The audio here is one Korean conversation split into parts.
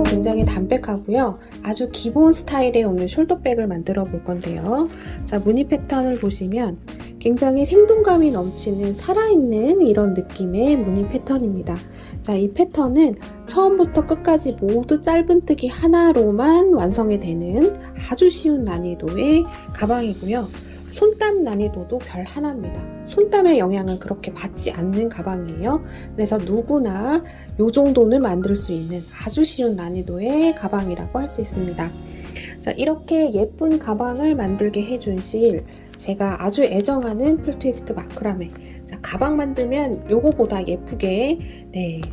굉장히 담백하고요. 아주 기본 스타일의 오늘 숄더백을 만들어 볼 건데요. 자, 무늬 패턴을 보시면 굉장히 생동감이 넘치는 살아있는 이런 느낌의 무늬 패턴입니다. 자, 이 패턴은 처음부터 끝까지 모두 짧은뜨기 하나로만 완성이 되는 아주 쉬운 난이도의 가방이고요. 손땀 난이도도 별 하나입니다. 손땀의 영향을 그렇게 받지 않는 가방이에요. 그래서 누구나 이 정도는 만들 수 있는 아주 쉬운 난이도의 가방이라고 할 수 있습니다. 자, 이렇게 예쁜 가방을 만들게 해준 실, 제가 아주 애정하는 풀트위스트 마크라메. 자, 가방 만들면 요거보다 예쁘게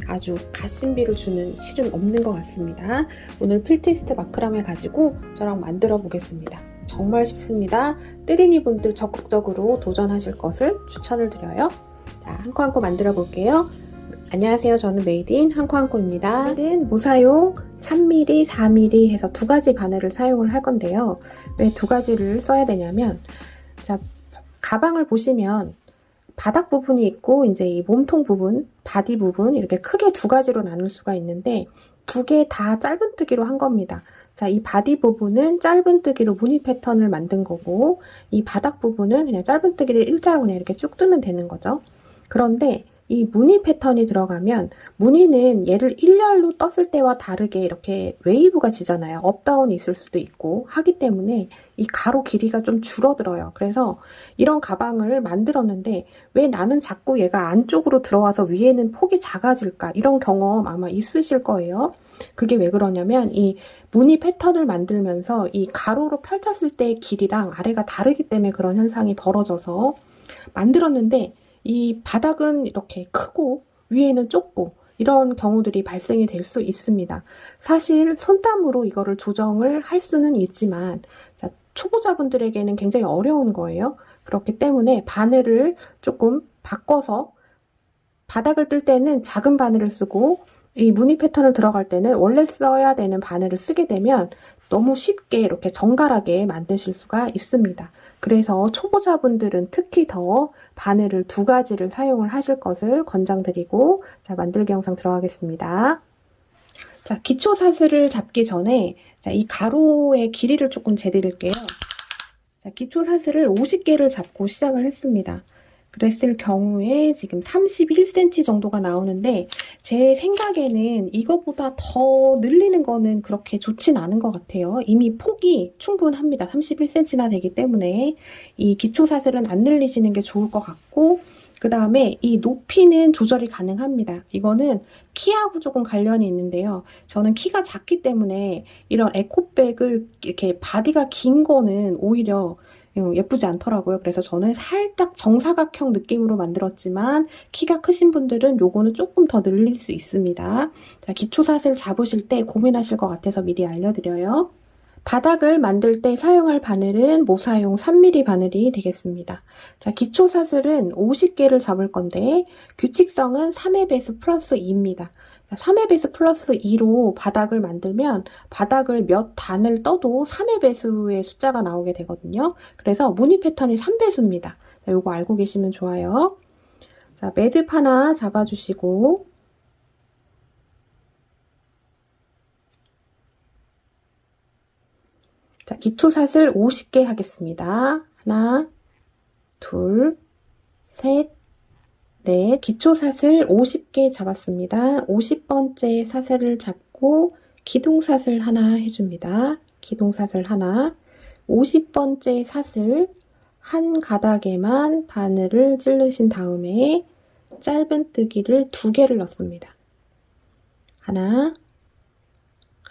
아주 가심비를 주는 실은 없는 것 같습니다. 오늘 풀트위스트 마크라메 가지고 저랑 만들어 보겠습니다. 정말 쉽습니다. 뜨리니 분들 적극적으로 도전하실 것을 추천을 드려요. 자, 한코 한코 만들어 볼게요. 안녕하세요. 저는 메이드인 한코한코입니다. 오늘은 무사용 3mm, 4mm 해서 두 가지 바늘을 사용을 할 건데요. 왜 두 가지를 써야 되냐면, 자, 가방을 보시면 바닥 부분이 있고 이제 이 몸통 부분, 바디 부분 이렇게 크게 두 가지로 나눌 수가 있는데 두 개 다 짧은뜨기로 한 겁니다. 자, 이 바디 부분은 짧은뜨기로 무늬 패턴을 만든 거고 이 바닥 부분은 그냥 짧은뜨기를 일자로 그냥 이렇게 쭉 뜨면 되는 거죠. 그런데 이 무늬 패턴이 들어가면 무늬는 얘를 일렬로 떴을 때와 다르게 이렇게 웨이브가 지잖아요. 업다운이 있을 수도 있고 하기 때문에 이 가로 길이가 좀 줄어들어요. 그래서 이런 가방을 만들었는데 왜 나는 자꾸 얘가 안쪽으로 들어와서 위에는 폭이 작아질까? 이런 경험 아마 있으실 거예요. 그게 왜 그러냐면 이 무늬 패턴을 만들면서 이 가로로 펼쳤을 때의 길이랑 아래가 다르기 때문에 그런 현상이 벌어져서 만들었는데 이 바닥은 이렇게 크고 위에는 좁고 이런 경우들이 발생이 될 수 있습니다. 사실 손땀으로 이거를 조정을 할 수는 있지만 자, 초보자분들에게는 굉장히 어려운 거예요. 그렇기 때문에 바늘을 조금 바꿔서 바닥을 뜰 때는 작은 바늘을 쓰고 이 무늬 패턴을 들어갈 때는 원래 써야 되는 바늘을 쓰게 되면 너무 쉽게 이렇게 정갈하게 만드실 수가 있습니다. 그래서 초보자분들은 특히 더 바늘을 두 가지를 사용을 하실 것을 권장드리고, 자, 만들기 영상 들어가겠습니다. 자, 기초 사슬을 잡기 전에 자, 이 가로의 길이를 조금 재드릴게요. 자, 기초 사슬을 50개를 잡고 시작을 했습니다. 그랬을 경우에 지금 31cm 정도가 나오는데 제 생각에는 이것보다 더 늘리는 거는 그렇게 좋진 않은 것 같아요. 이미 폭이 충분합니다. 31cm나 되기 때문에 이 기초 사슬은 안 늘리시는 게 좋을 것 같고, 그 다음에 이 높이는 조절이 가능합니다. 이거는 키하고 조금 관련이 있는데요. 저는 키가 작기 때문에 이런 에코백을 이렇게 바디가 긴 거는 오히려 예쁘지 않더라고요. 그래서 저는 살짝 정사각형 느낌으로 만들었지만 키가 크신 분들은 요거는 조금 더 늘릴 수 있습니다. 자, 기초 사슬 잡으실 때 고민하실 것 같아서 미리 알려드려요. 바닥을 만들 때 사용할 바늘은 모사용 3mm 바늘이 되겠습니다. 자, 기초 사슬은 50개를 잡을 건데 규칙성은 3의 배수 플러스 2입니다. 3의 배수 플러스 2로 바닥을 만들면 바닥을 몇 단을 떠도 3의 배수의 숫자가 나오게 되거든요. 그래서 무늬 패턴이 3배수입니다. 자, 요거 알고 계시면 좋아요. 자, 매듭 하나 잡아주시고 자, 기초 사슬 50개 하겠습니다. 하나, 둘, 셋, 넷. 기초 사슬 50개 잡았습니다. 50번째 사슬을 잡고 기둥 사슬 하나 해줍니다. 기둥 사슬 하나. 50번째 사슬 한 가닥에만 바늘을 찌르신 다음에 짧은뜨기를 2개를 넣습니다. 하나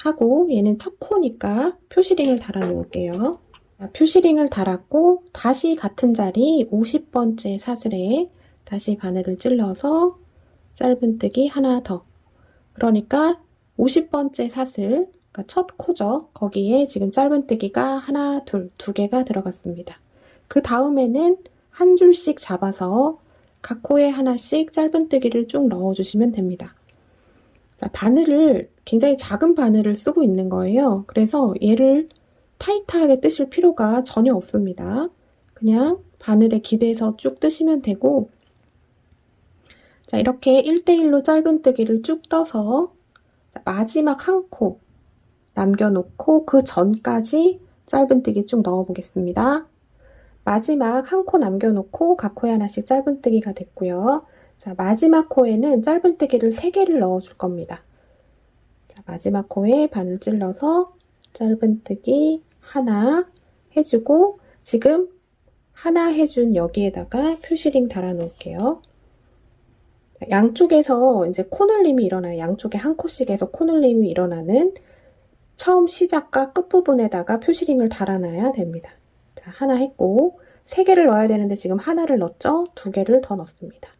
하고 얘는 첫 코니까 표시링을 달아 놓을게요. 표시링을 달았고 다시 같은 자리 50번째 사슬에 다시 바늘을 찔러서 짧은뜨기 하나 더. 그러니까 50번째 사슬, 그러니까 첫 코죠. 거기에 지금 짧은뜨기가 하나, 둘, 2개가 들어갔습니다. 그 다음에는 한 줄씩 잡아서 각 코에 하나씩 짧은뜨기를 쭉 넣어주시면 됩니다. 자, 바늘을 굉장히 작은 바늘을 쓰고 있는 거예요. 그래서 얘를 타이트하게 뜨실 필요가 전혀 없습니다. 그냥 바늘에 기대서 쭉 뜨시면 되고, 자, 이렇게 1대1로 짧은뜨기를 쭉 떠서 마지막 한 코 남겨놓고 그 전까지 짧은뜨기 쭉 넣어보겠습니다. 마지막 한 코 남겨놓고 각 코에 하나씩 짧은뜨기가 됐고요. 자, 마지막 코에는 짧은뜨기를 3개를 넣어줄 겁니다. 자, 마지막 코에 바늘 찔러서 짧은뜨기 하나 해주고, 지금 하나 해준 여기에다가 표시링 달아 놓을게요. 양쪽에서 이제 코늘림이 일어나요. 양쪽에 한 코씩 해서 코늘림이 일어나는 처음 시작과 끝부분에다가 표시링을 달아놔야 됩니다. 자, 하나 했고, 3개를 넣어야 되는데 지금 하나를 넣었죠? 2개를 더 넣습니다.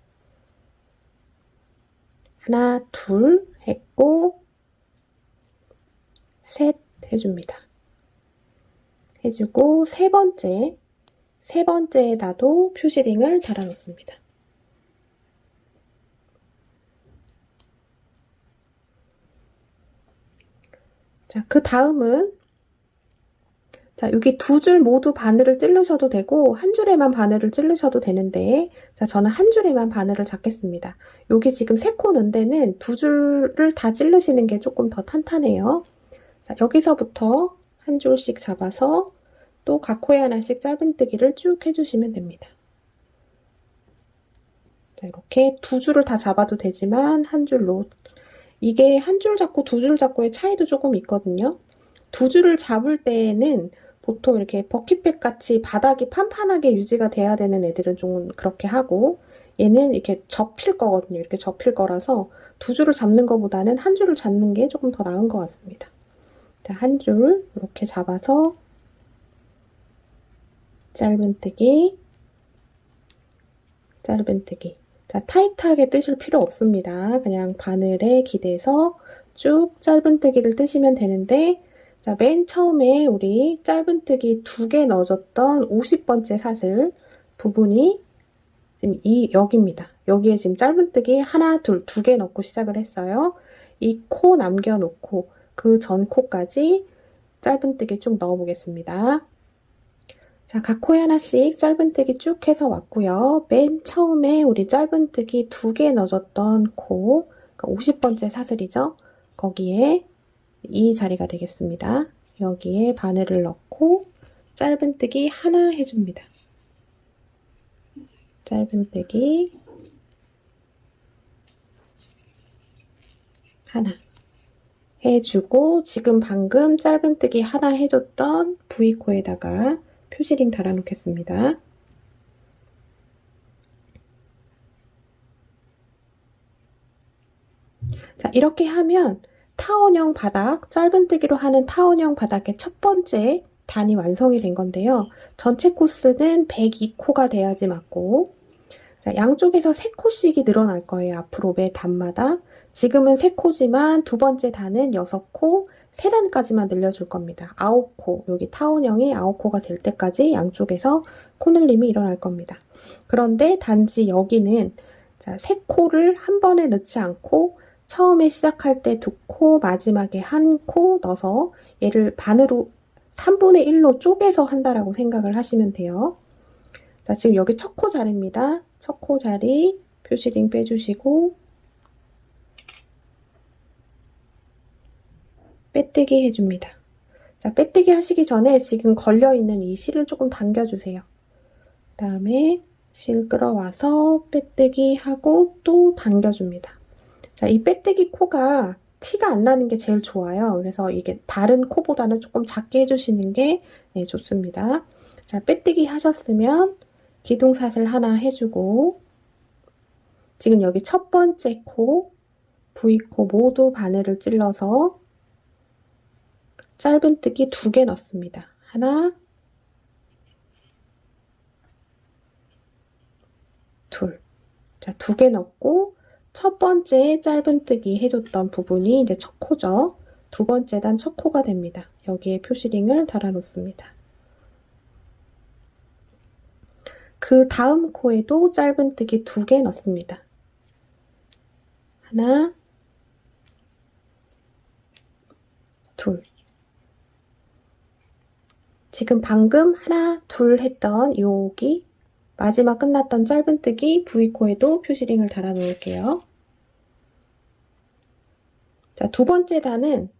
하나, 둘 했고, 셋 해줍니다. 해주고, 세 번째에다도 표시링을 달아놓습니다. 자, 그 다음은, 자, 여기 2줄 모두 바늘을 찌르셔도 되고, 한 줄에만 바늘을 찌르셔도 되는데, 자, 저는 한 줄에만 바늘을 잡겠습니다. 여기 지금 3코 넣은 데는 2줄을 다 찌르시는 게 조금 더 탄탄해요. 자, 여기서부터 한 줄씩 잡아서 또 각 코에 하나씩 짧은뜨기를 쭉 해주시면 됩니다. 자, 이렇게 2줄을 다 잡아도 되지만 한 줄로, 이게 한 줄 잡고 2줄 잡고의 차이도 조금 있거든요. 2줄을 잡을 때에는 보통 이렇게 버킷백 같이 바닥이 판판하게 유지가 돼야 되는 애들은 좀 그렇게 하고, 얘는 이렇게 접힐 거거든요. 이렇게 접힐 거라서 2줄을 잡는 것보다는 한 줄을 잡는 게 조금 더 나은 것 같습니다. 자, 한 줄 이렇게 잡아서 짧은뜨기, 짧은뜨기. 자, 타이트하게 뜨실 필요 없습니다. 그냥 바늘에 기대서 쭉 짧은뜨기를 뜨시면 되는데, 자, 맨 처음에 우리 짧은뜨기 2개 넣어줬던 50번째 사슬 부분이 지금 여기입니다. 여기에 지금 짧은뜨기 하나, 둘, 2개 넣고 시작을 했어요. 이 코 남겨놓고 그 전 코까지 짧은뜨기 쭉 넣어보겠습니다. 자, 각 코에 하나씩 짧은뜨기 쭉 해서 왔고요. 맨 처음에 우리 짧은뜨기 2개 넣어줬던 코, 그러니까 50번째 사슬이죠. 거기에 이 자리가 되겠습니다. 여기에 바늘을 넣고 짧은뜨기 하나 해줍니다. 짧은뜨기 하나 해주고, 지금 방금 짧은뜨기 하나 해줬던 V코에다가 표시링 달아놓겠습니다. 자, 이렇게 하면 타원형 바닥, 짧은뜨기로 하는 타원형 바닥의 첫 번째 단이 완성이 된 건데요. 전체 코스는 102코가 돼야지 맞고, 자, 양쪽에서 3코씩이 늘어날 거예요. 앞으로 매 단마다. 지금은 3코지만 두 번째 단은 6코, 3단까지만 늘려줄 겁니다. 9코, 여기 타원형이 9코가 될 때까지 양쪽에서 코늘림이 일어날 겁니다. 그런데 단지 여기는, 자, 3코를 한 번에 넣지 않고 처음에 시작할 때 2코, 마지막에 1코 넣어서 얘를 반으로 3분의 1로 쪼개서 한다라고 생각을 하시면 돼요. 자, 지금 여기 첫 코 자리입니다. 첫 코 자리 표시링 빼주시고 빼뜨기 해줍니다. 자, 빼뜨기 하시기 전에 지금 걸려있는 이 실을 조금 당겨주세요. 그 다음에 실 끌어와서 빼뜨기 하고 또 당겨줍니다. 자, 이 빼뜨기 코가 티가 안 나는 게 제일 좋아요. 그래서 이게 다른 코보다는 조금 작게 해주시는 게 좋습니다. 자, 빼뜨기 하셨으면 기둥사슬 하나 해주고, 지금 여기 첫 번째 코, V코 모두 바늘을 찔러서 짧은뜨기 2개 넣습니다. 하나, 둘. 자, 2개 넣고 첫 번째 짧은뜨기 해줬던 부분이 이제 첫 코죠. 두 번째 단 첫 코가 됩니다. 여기에 표시링을 달아 놓습니다. 그 다음 코에도 짧은뜨기 2개 넣습니다. 하나, 둘. 지금 방금 하나, 둘 했던 여기 마지막 끝났던 짧은뜨기 V코에도 표시링을 달아 놓을게요. 자, 두 번째 단은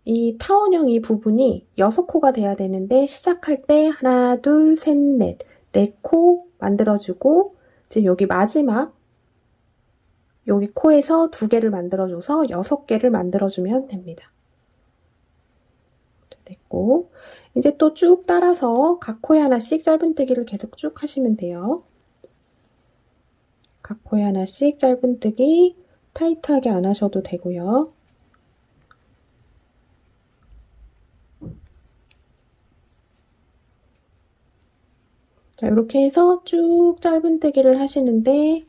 이 타원형 이 부분이 6코가 돼야 되는데 시작할 때 하나, 둘, 셋, 넷, 4코 만들어주고 지금 여기 마지막 여기 코에서 2개를 만들어줘서 6개를 만들어주면 됩니다. 됐고 이제 또 쭉 따라서 각 코에 하나씩 짧은뜨기를 계속 쭉 하시면 돼요. 각 코에 하나씩 짧은뜨기 타이트하게 안 하셔도 되고요. 자, 이렇게 해서 쭉 짧은뜨기를 하시는데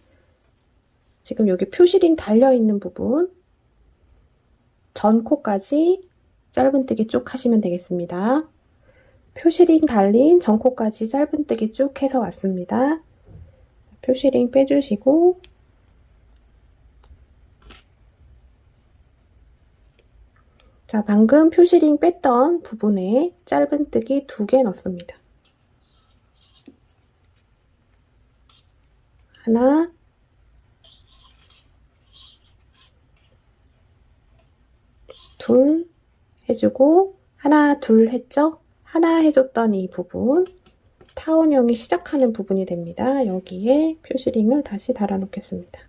지금 여기 표시링 달려있는 부분 전 코까지 짧은뜨기 쭉 하시면 되겠습니다. 표시링 달린 전 코까지 짧은뜨기 쭉 해서 왔습니다. 표시링 빼주시고 자, 방금 표시링 뺐던 부분에 짧은뜨기 2개 넣습니다. 하나, 둘 해주고 하나, 둘 했죠? 하나 해줬던 이 부분 타원형이 시작하는 부분이 됩니다. 여기에 표시링을 다시 달아 놓겠습니다.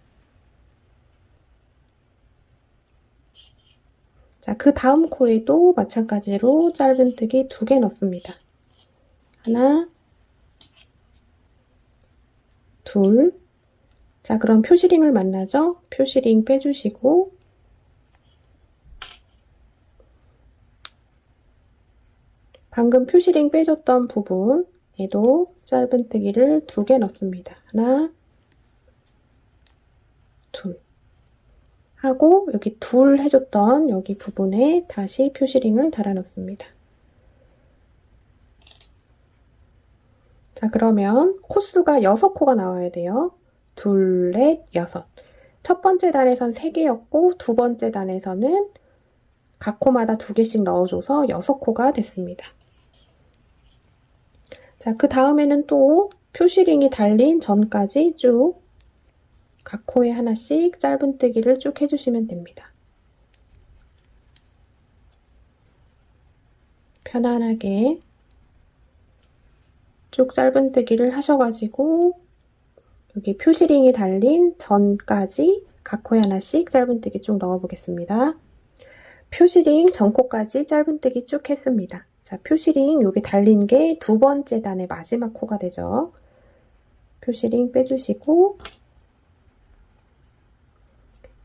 자, 그 다음 코에도 마찬가지로 짧은뜨기 2개 넣습니다. 하나, 둘. 자, 그럼 표시링을 만나죠? 표시링 빼주시고 방금 표시링 빼줬던 부분에도 짧은뜨기를 2개 넣습니다. 하나, 둘. 하고 여기 둘 해줬던 여기 부분에 다시 표시링을 달아 놓습니다. 자, 그러면 코수가 6코가 나와야 돼요. 둘, 넷, 여섯. 첫 번째 단에선 3개였고 두 번째 단에서는 각 코마다 2개씩 넣어줘서 6코가 됐습니다. 자, 그 다음에는 또 표시링이 달린 전까지 쭉 각 코에 하나씩 짧은뜨기를 쭉 해주시면 됩니다. 편안하게 쭉 짧은뜨기를 하셔가지고 여기 표시링이 달린 전까지 각 코에 하나씩 짧은뜨기 쭉 넣어보겠습니다. 표시링 전코까지 짧은뜨기 쭉 했습니다. 자, 표시링 여기 달린 게 두 번째 단의 마지막 코가 되죠. 표시링 빼주시고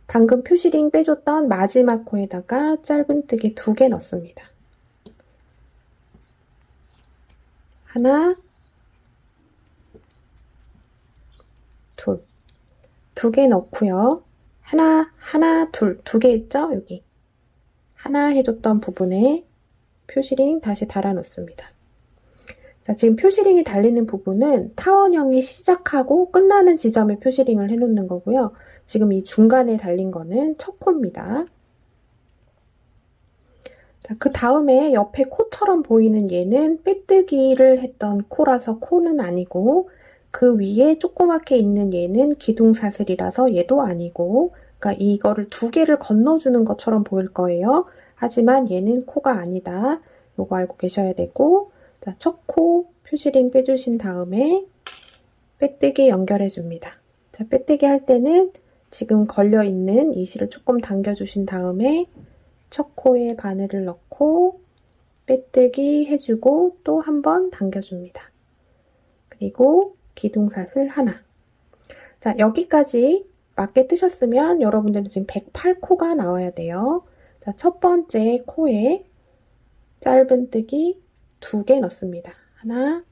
방금 표시링 빼줬던 마지막 코에다가 짧은뜨기 2개 넣습니다. 하나, 둘. 2개 넣고요. 하나, 둘. 2개 있죠? 여기. 하나 해줬던 부분에 표시링 다시 달아 놓습니다. 자, 지금 표시링이 달리는 부분은 타원형이 시작하고 끝나는 지점에 표시링을 해놓는 거고요. 지금 이 중간에 달린 거는 첫 코입니다. 자, 그 다음에 옆에 코처럼 보이는 얘는 빼뜨기를 했던 코라서 코는 아니고 그 위에 조그맣게 있는 얘는 기둥사슬이라서 얘도 아니고 그러니까 이거를 2개를 건너주는 것처럼 보일 거예요. 하지만 얘는 코가 아니다. 요거 알고 계셔야 되고 자, 첫 코 표시링 빼주신 다음에 빼뜨기 연결해 줍니다. 자, 빼뜨기 할 때는 지금 걸려있는 이 실을 조금 당겨주신 다음에 첫 코에 바늘을 넣고 빼뜨기 해주고 또 한 번 당겨줍니다. 그리고 기둥사슬 하나. 자, 여기까지 맞게 뜨셨으면 여러분들은 지금 108코가 나와야 돼요. 자, 첫 번째 코에 짧은뜨기 2개 넣습니다. 하나,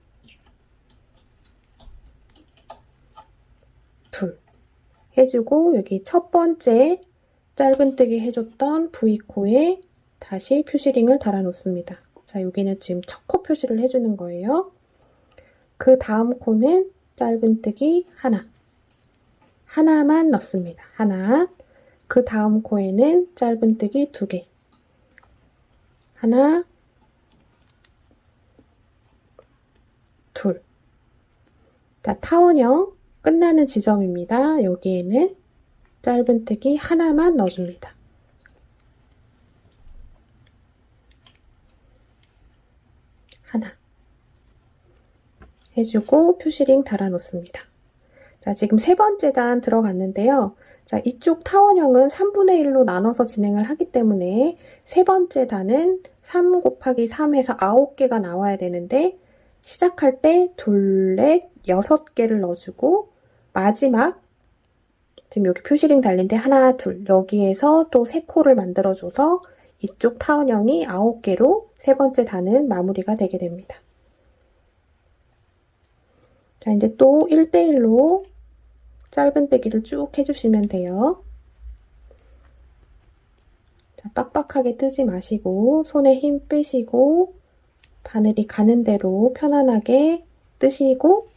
둘 해주고 여기 첫 번째 짧은뜨기 해줬던 V코에 다시 표시링을 달아 놓습니다. 자, 여기는 지금 첫 코 표시를 해주는 거예요. 그 다음 코는 짧은뜨기 하나만 넣습니다. 하나. 그 다음 코에는 짧은뜨기 2개. 하나, 둘. 자, 타원형 끝나는 지점입니다. 여기에는 짧은뜨기 하나만 넣어줍니다. 하나 해주고 표시링 달아놓습니다. 자, 지금 세 번째 단 들어갔는데요. 자, 이쪽 타원형은 3분의 1로 나눠서 진행을 하기 때문에 세 번째 단은 3 곱하기 3 해서 9개가 나와야 되는데 시작할 때 둘, 넷, 6개를 넣어주고 마지막 지금 여기 표시링 달린데 하나, 둘 여기에서 또 3코를 만들어줘서 이쪽 타원형이 9개로 세 번째 단은 마무리가 되게 됩니다. 자, 이제 또 1대1로 짧은뜨기를 쭉 해주시면 돼요. 자, 빡빡하게 뜨지 마시고 손에 힘 빼시고 바늘이 가는 대로 편안하게 뜨시고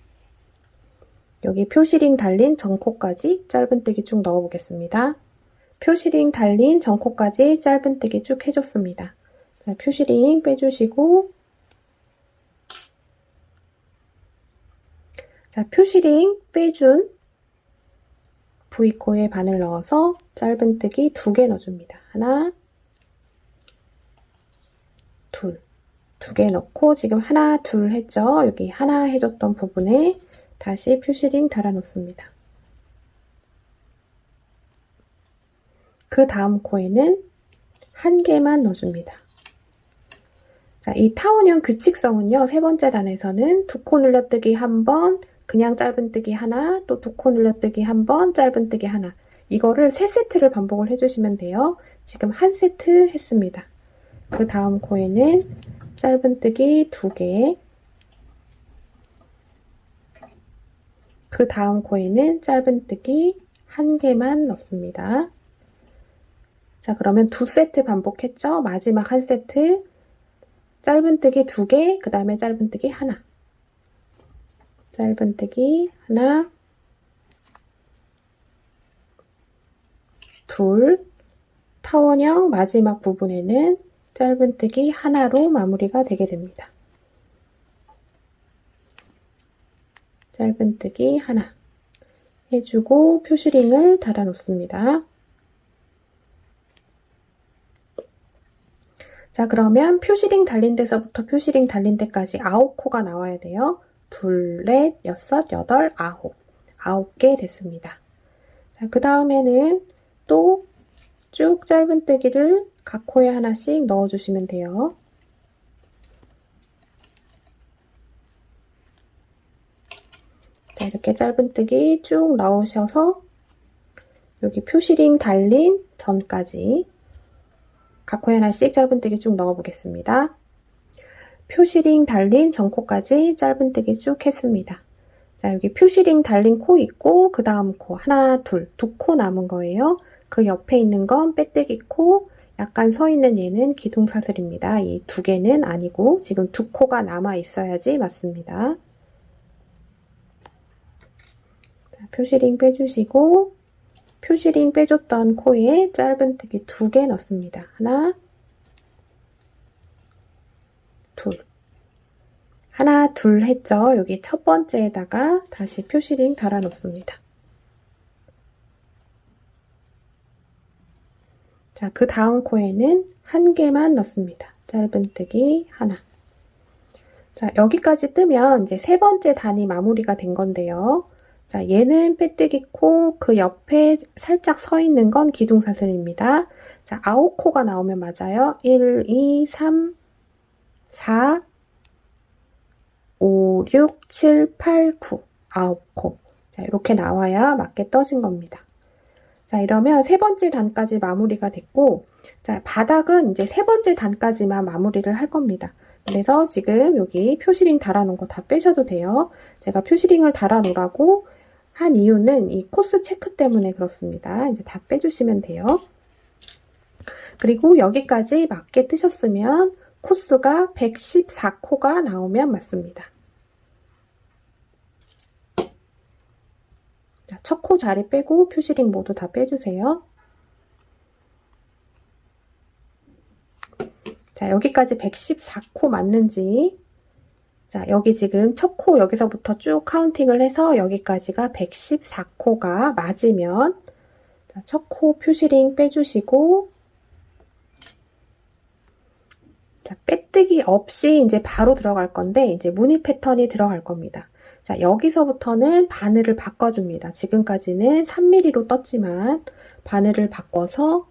여기 표시링 달린 전코까지 짧은뜨기 쭉 넣어보겠습니다. 표시링 달린 전코까지 짧은뜨기 쭉 해줬습니다. 자, 표시링 빼주시고 자, 표시링 빼준 V코에 바늘 넣어서 짧은뜨기 2개 넣어줍니다. 하나, 둘, 2개 넣고 지금 하나, 둘 했죠? 여기 하나 해줬던 부분에 다시 표시링 달아놓습니다. 그 다음 코에는 1개만 넣어줍니다. 자, 이 타원형 규칙성은요, 세 번째 단에서는 2코 늘려뜨기 1번, 그냥 짧은뜨기 하나, 또 2코 늘려뜨기 1번, 짧은뜨기 하나. 이거를 3세트를 반복을 해주시면 돼요. 지금 1세트 했습니다. 그 다음 코에는 짧은뜨기 2개, 그 다음 코에는 짧은뜨기 1개만 넣습니다. 자, 그러면 2세트 반복했죠? 마지막 1세트 짧은뜨기 2개, 그 다음에 짧은뜨기 하나, 짧은뜨기 하나, 둘, 타원형 마지막 부분에는 짧은뜨기 하나로 마무리가 되게 됩니다. 짧은뜨기 하나 해주고 표시링을 달아놓습니다. 자, 그러면 표시링 달린 데서부터 표시링 달린 데까지 9코가 나와야 돼요. 둘, 넷, 여섯, 여덟, 아홉. 9개 됐습니다. 자, 그 다음에는 또 쭉 짧은뜨기를 각 코에 하나씩 넣어주시면 돼요. 자, 이렇게 짧은뜨기 쭉 넣으셔서 여기 표시링 달린 전까지 각 코에 하나씩 짧은뜨기 쭉 넣어보겠습니다. 표시링 달린 전코까지 짧은뜨기 쭉 했습니다. 자, 여기 표시링 달린 코 있고 그 다음 코 하나, 둘, 2코 남은 거예요. 그 옆에 있는 건 빼뜨기 코, 약간 서 있는 얘는 기둥사슬입니다. 이 2개는 아니고 지금 2코가 남아 있어야지 맞습니다. 자, 표시링 빼주시고 표시링 빼줬던 코에 짧은뜨기 2개 넣습니다. 하나, 둘. 하나, 둘 했죠? 여기 첫 번째에다가 다시 표시링 달아놓습니다. 자, 그 다음 코에는 1개만 넣습니다. 짧은뜨기 하나. 자, 여기까지 뜨면 이제 세 번째 단이 마무리가 된 건데요. 자, 얘는 빼뜨기 코, 그 옆에 살짝 서 있는 건 기둥사슬입니다. 자, 9코가 나오면 맞아요. 1, 2, 3, 4, 5, 6, 7, 8, 9, 9코. 자, 이렇게 나와야 맞게 떠진 겁니다. 자, 이러면 세 번째 단까지 마무리가 됐고, 자, 바닥은 이제 세 번째 단까지만 마무리를 할 겁니다. 그래서 지금 여기 표시링 달아놓은 거 다 빼셔도 돼요. 제가 표시링을 달아놓으라고 한 이유는 이 코스 체크 때문에 그렇습니다. 이제 다 빼주시면 돼요. 그리고 여기까지 맞게 뜨셨으면 코스가 114코가 나오면 맞습니다. 첫 코 자리 빼고 표시링 모두 다 빼주세요. 자, 여기까지 114코 맞는지, 자, 여기 지금 첫 코 여기서부터 쭉 카운팅을 해서 여기까지가 114코가 맞으면, 자, 첫 코 표시링 빼주시고, 자, 빼뜨기 없이 이제 바로 들어갈 건데, 이제 무늬 패턴이 들어갈 겁니다. 자, 여기서부터는 바늘을 바꿔줍니다. 지금까지는 3mm로 떴지만, 바늘을 바꿔서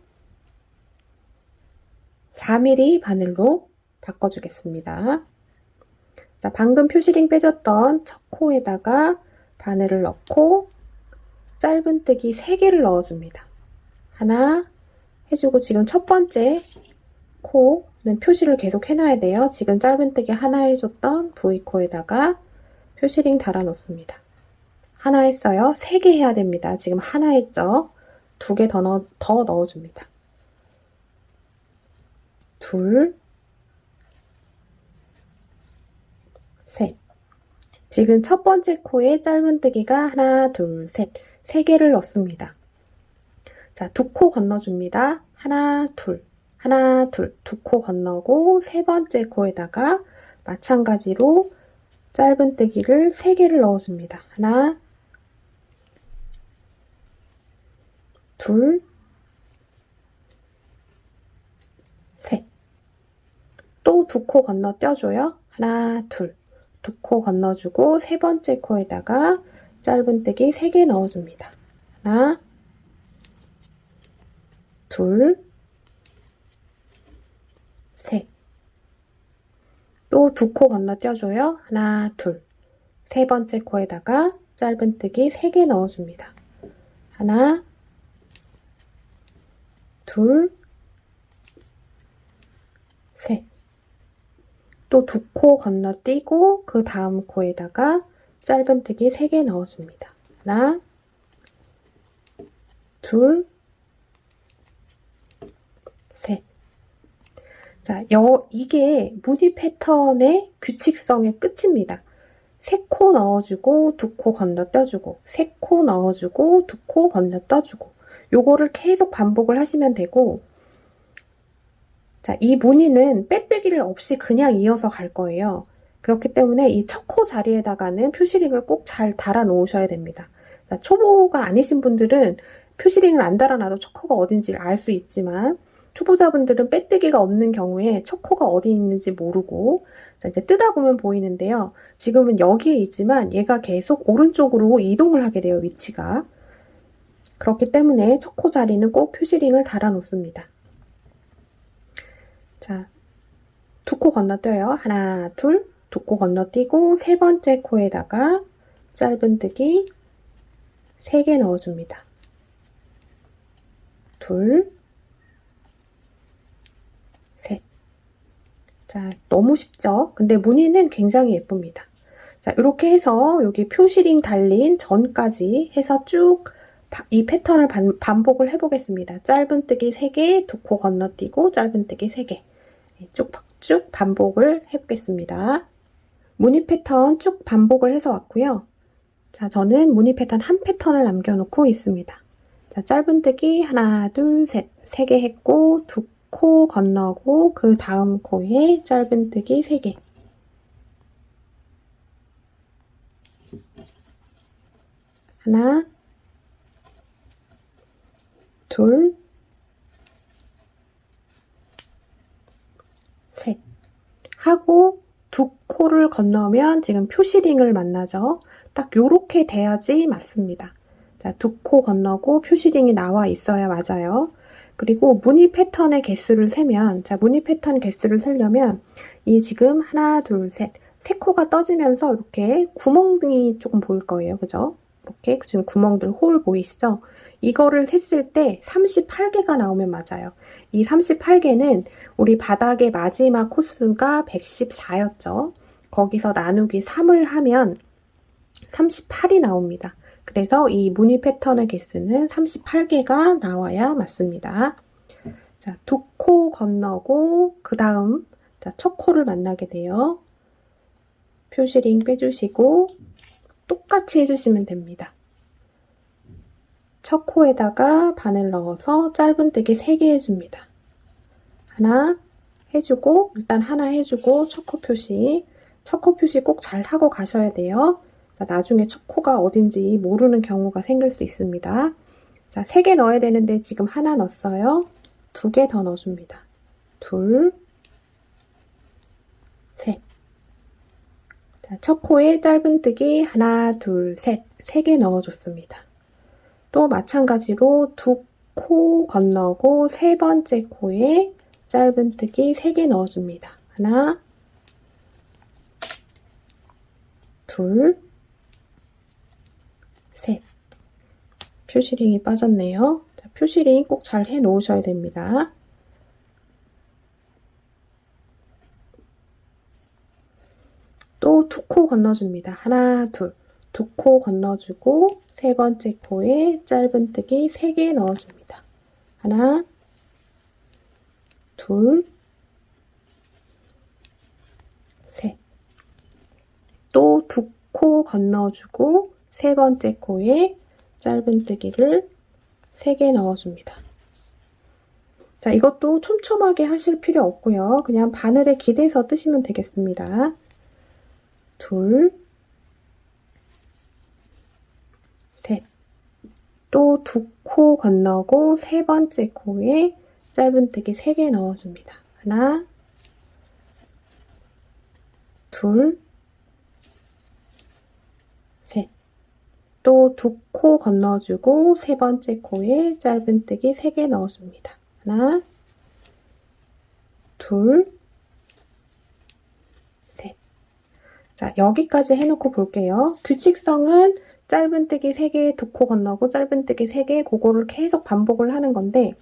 4mm 바늘로 바꿔주겠습니다. 자, 방금 표시링 빼줬던 첫 코에다가 바늘을 넣고 짧은뜨기 3개를 넣어줍니다. 하나 해주고 지금 첫 번째 코는 표시를 계속 해놔야 돼요. 지금 짧은뜨기 하나 해줬던 V코에다가 표시링 달아 놓습니다. 하나 했어요. 3개 해야 됩니다. 지금 하나 했죠. 2개 더 넣어줍니다. 둘, 셋. 지금 첫 번째 코에 짧은뜨기가 하나, 둘, 셋. 3개를 넣습니다. 자, 2코 건너줍니다. 하나, 둘, 하나, 둘. 2코 건너고 세 번째 코에다가 마찬가지로 짧은뜨기를 3개를 넣어줍니다. 하나, 둘, 셋. 또 2코 건너 떼줘요. 하나, 둘. 2코 건너주고 세 번째 코에다가 짧은뜨기 3개 넣어줍니다. 하나, 둘, 셋. 또 2코 건너 떼줘요. 하나, 둘. 세 번째 코에다가 짧은뜨기 3개 넣어줍니다. 하나, 둘, 셋. 또 2코 건너뛰고 그 다음 코에다가 짧은뜨기 3개 넣어줍니다. 하나, 둘, 셋. 자, 이게 무늬 패턴의 규칙성의 끝입니다. 3코 넣어주고 2코 건너떠주고 3코 넣어주고 2코 건너떠주고 요거를 계속 반복을 하시면 되고, 자, 이 무늬는 빼뜨기를 없이 그냥 이어서 갈 거예요. 그렇기 때문에 이 첫 코 자리에다가는 표시링을 꼭 잘 달아 놓으셔야 됩니다. 자, 초보가 아니신 분들은 표시링을 안 달아놔도 첫 코가 어딘지 알 수 있지만, 초보자분들은 빼뜨기가 없는 경우에 첫 코가 어디 있는지 모르고, 자, 이제 뜯다 보면 보이는데요. 지금은 여기에 있지만 얘가 계속 오른쪽으로 이동을 하게 돼요, 위치가. 그렇기 때문에 첫 코 자리는 꼭 표시링을 달아 놓습니다. 자, 2코 건너뛰어요. 하나, 둘, 2코 건너뛰고 세 번째 코에다가 짧은뜨기 3개 넣어줍니다. 둘, 셋. 자, 너무 쉽죠? 근데 무늬는 굉장히 예쁩니다. 자, 이렇게 해서 여기 표시링 달린 전까지 해서 쭉 이 패턴을 반복을 해보겠습니다. 짧은뜨기 3개, 2코 건너뛰고 짧은뜨기 3개. 쭉쭉 반복을 해보겠습니다. 무늬 패턴 쭉 반복을 해서 왔고요. 자, 저는 무늬 패턴 한 패턴을 남겨놓고 있습니다. 자, 짧은뜨기 하나, 둘, 셋. 3개 했고 2코 건너고 그 다음 코에 짧은뜨기 3개. 하나, 둘, 셋. 하고 2코를 건너면 지금 표시링을 만나죠. 딱 요렇게 돼야지 맞습니다. 자, 2코 건너고 표시링이 나와 있어야 맞아요. 그리고 무늬 패턴의 개수를 세면, 자, 무늬 패턴 개수를 세려면 이 지금 하나, 둘, 셋. 3코가 떠지면서 이렇게 구멍이 조금 보일 거예요. 그죠? 이렇게 지금 구멍들 홀 보이시죠? 이거를 셌을 때 38개가 나오면 맞아요. 이 38개는 우리 바닥의 마지막 코수가 114였죠. 거기서 나누기 3을 하면 38이 나옵니다. 그래서 이 무늬 패턴의 개수는 38개가 나와야 맞습니다. 자, 2코 건너고 그 다음 첫 코를 만나게 돼요. 표시링 빼주시고 똑같이 해주시면 됩니다. 첫 코에다가 바늘 넣어서 짧은뜨기 3개 해줍니다. 하나 해주고, 일단 하나 해주고, 첫 코 표시. 첫 코 표시 꼭 잘 하고 가셔야 돼요. 나중에 첫 코가 어딘지 모르는 경우가 생길 수 있습니다. 자, 3개 넣어야 되는데 지금 하나 넣었어요. 2개 더 넣어줍니다. 둘, 셋. 자, 첫 코에 짧은뜨기 하나, 둘, 셋. 3개 넣어줬습니다. 또 마찬가지로 2코 건너고 3번째 코에 짧은뜨기 3개 넣어줍니다. 하나, 둘, 셋. 표시링이 빠졌네요. 자, 표시링 꼭 잘 해 놓으셔야 됩니다. 또 2코 건너줍니다. 하나, 둘. 2코 건너주고 3번째 코에 짧은뜨기 3개 넣어줍니다. 하나, 둘, 셋. 또 2코 건너주고 3번째 코에 짧은뜨기를 3개 넣어줍니다. 자, 이것도 촘촘하게 하실 필요 없고요. 그냥 바늘에 기대서 뜨시면 되겠습니다. 둘, 셋. 또 2코 건너고 3번째 코에 짧은뜨기 3개 넣어줍니다. 하나, 둘, 셋. 또 2코 건너주고 3번째 코에 짧은뜨기 3개 넣어줍니다. 하나, 둘, 셋. 자, 여기까지 해놓고 볼게요. 규칙성은 짧은뜨기 3개, 2코 건너고 짧은뜨기 3개, 그거를 계속 반복을 하는 건데,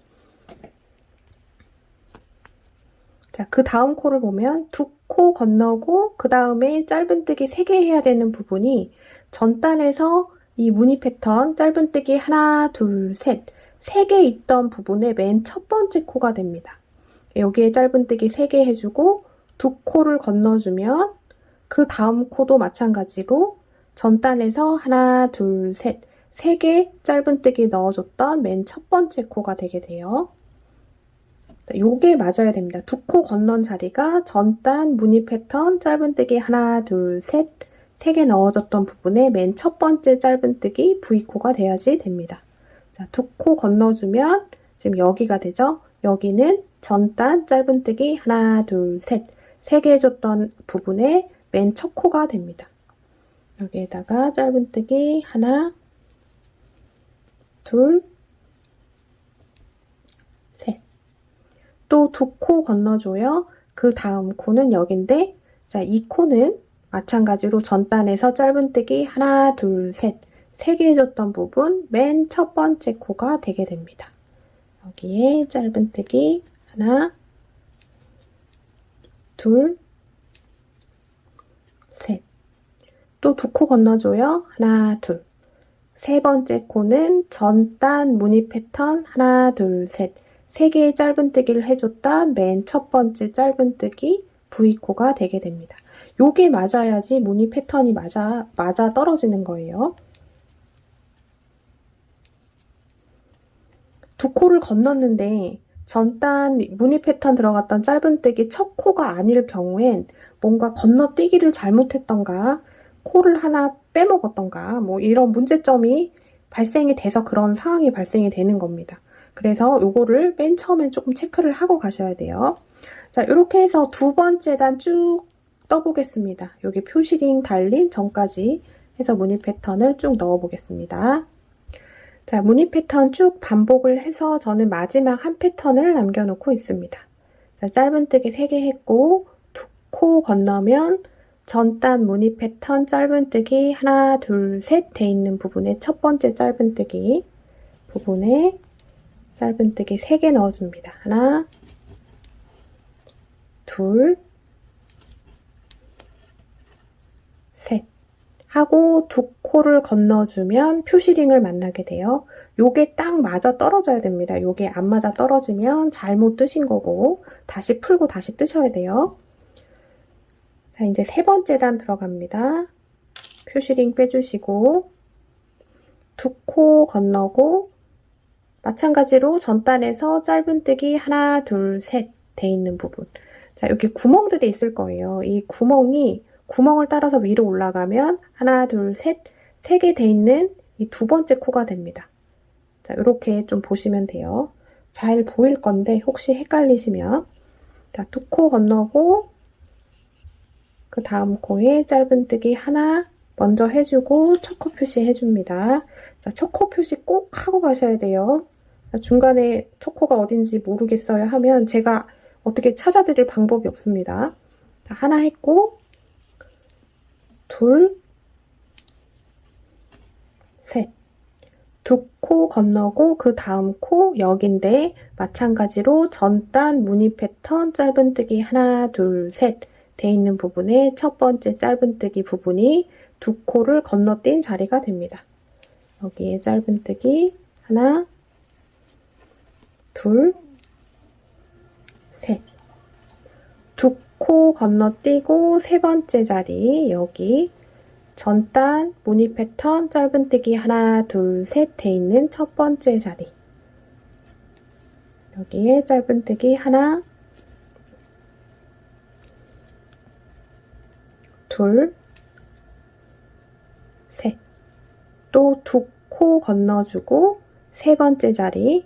자, 그 다음 코를 보면 2코 건너고 그 다음에 짧은뜨기 3개 해야 되는 부분이 전단에서 이 무늬 패턴 짧은뜨기 하나, 둘, 셋, 3개 있던 부분의 맨 첫 번째 코가 됩니다. 여기에 짧은뜨기 3개 해주고 2코를 건너주면 그 다음 코도 마찬가지로 전단에서 하나, 둘, 셋, 3개 짧은뜨기 넣어줬던 맨 첫 번째 코가 되게 돼요. 요게 맞아야 됩니다. 2코 건넌 자리가 전단 무늬 패턴 짧은뜨기 하나, 둘, 셋, 3개 넣어줬던 부분에 맨 첫 번째 짧은뜨기 V코가 돼야지 됩니다. 자, 2코 건너주면 지금 여기가 되죠. 여기는 전단 짧은뜨기 하나, 둘, 셋, 3개 해줬던 부분에 맨 첫 코가 됩니다. 여기에다가 짧은뜨기 하나, 둘, 셋. 또 2코 건너줘요. 그 다음 코는 여긴데, 자, 이 코는 마찬가지로 전단에서 짧은뜨기 하나, 둘, 셋, 3개 해줬던 부분 맨 첫 번째 코가 되게 됩니다. 여기에 짧은뜨기 하나, 둘, 셋. 또 2코 건너줘요. 하나, 둘. 3번째 코는 전단 무늬 패턴 하나, 둘, 셋. 3개의 짧은뜨기를 해줬다 맨 첫 번째 짧은뜨기 V코가 되게 됩니다. 요게 맞아야지 무늬 패턴이 맞아 떨어지는 거예요. 2코를 건넜는데 전단 무늬 패턴 들어갔던 짧은뜨기 첫 코가 아닐 경우엔 뭔가 건너뛰기를 잘못했던가 코를 하나 빼먹었던가 뭐 이런 문제점이 발생이 돼서 그런 상황이 발생이 되는 겁니다. 그래서 요거를 맨 처음에 조금 체크를 하고 가셔야 돼요. 자, 이렇게 해서 2번째 단 쭉 떠보겠습니다. 여기 표시링 달린 전까지 해서 무늬 패턴을 쭉 넣어 보겠습니다. 자, 무늬 패턴 쭉 반복을 해서 저는 마지막 한 패턴을 남겨놓고 있습니다. 자, 짧은뜨기 3개 했고 2코 건너면 전단 무늬 패턴 짧은뜨기 하나, 둘, 셋 돼 있는 부분에 첫 번째 짧은뜨기 부분에 짧은뜨기 3개 넣어줍니다. 하나, 둘, 셋 하고 2코를 건너주면 표시링을 만나게 돼요. 요게 딱 맞아 떨어져야 됩니다. 요게 안 맞아 떨어지면 잘못 뜨신 거고 다시 풀고 다시 뜨셔야 돼요. 자, 이제 3번째 단 들어갑니다. 표시링 빼주시고 2코 건너고 마찬가지로 전단에서 짧은뜨기 하나, 둘, 셋 돼 있는 부분 자, 여기 구멍들이 있을 거예요. 이 구멍을 따라서 위로 올라가면 하나, 둘, 셋, 세 개 돼 있는 이 두 번째 코가 됩니다. 자, 이렇게 좀 보시면 돼요. 잘 보일 건데 혹시 헷갈리시면 자, 두 코 건너고 그 다음 코에 짧은뜨기 하나 먼저 해주고 첫 코 표시 해줍니다. 자, 첫 코 표시 꼭 하고 가셔야 돼요. 자, 중간에 첫 코가 어딘지 모르겠어요 하면 제가 어떻게 찾아드릴 방법이 없습니다. 자, 하나 했고 둘, 셋. 두 코 건너고 그 다음 코 여긴데 마찬가지로 전단 무늬 패턴 짧은뜨기 하나, 둘, 셋 돼 있는 부분에 첫 번째 짧은뜨기 부분이 두 코를 건너뛴 자리가 됩니다. 여기에 짧은뜨기 하나, 둘, 셋. 두 코 건너뛰고 세 번째 자리 여기 전단 무늬 패턴 짧은뜨기 하나, 둘, 셋 돼 있는 첫 번째 자리 여기에 짧은뜨기 하나, 둘, 셋. 또 두 코 건너주고 세 번째 자리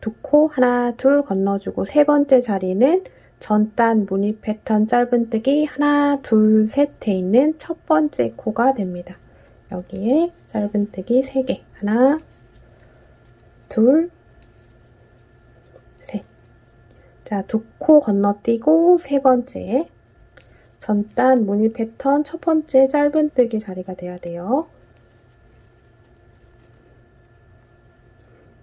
두 코 하나, 둘 건너주고 세 번째 자리는 전단 무늬 패턴 짧은뜨기 하나, 둘, 셋 돼 있는 첫 번째 코가 됩니다. 여기에 짧은뜨기 3개 하나, 둘, 셋. 자, 두 코 건너뛰고 세 번째 전단 무늬 패턴 첫 번째 짧은뜨기 자리가 돼야 돼요.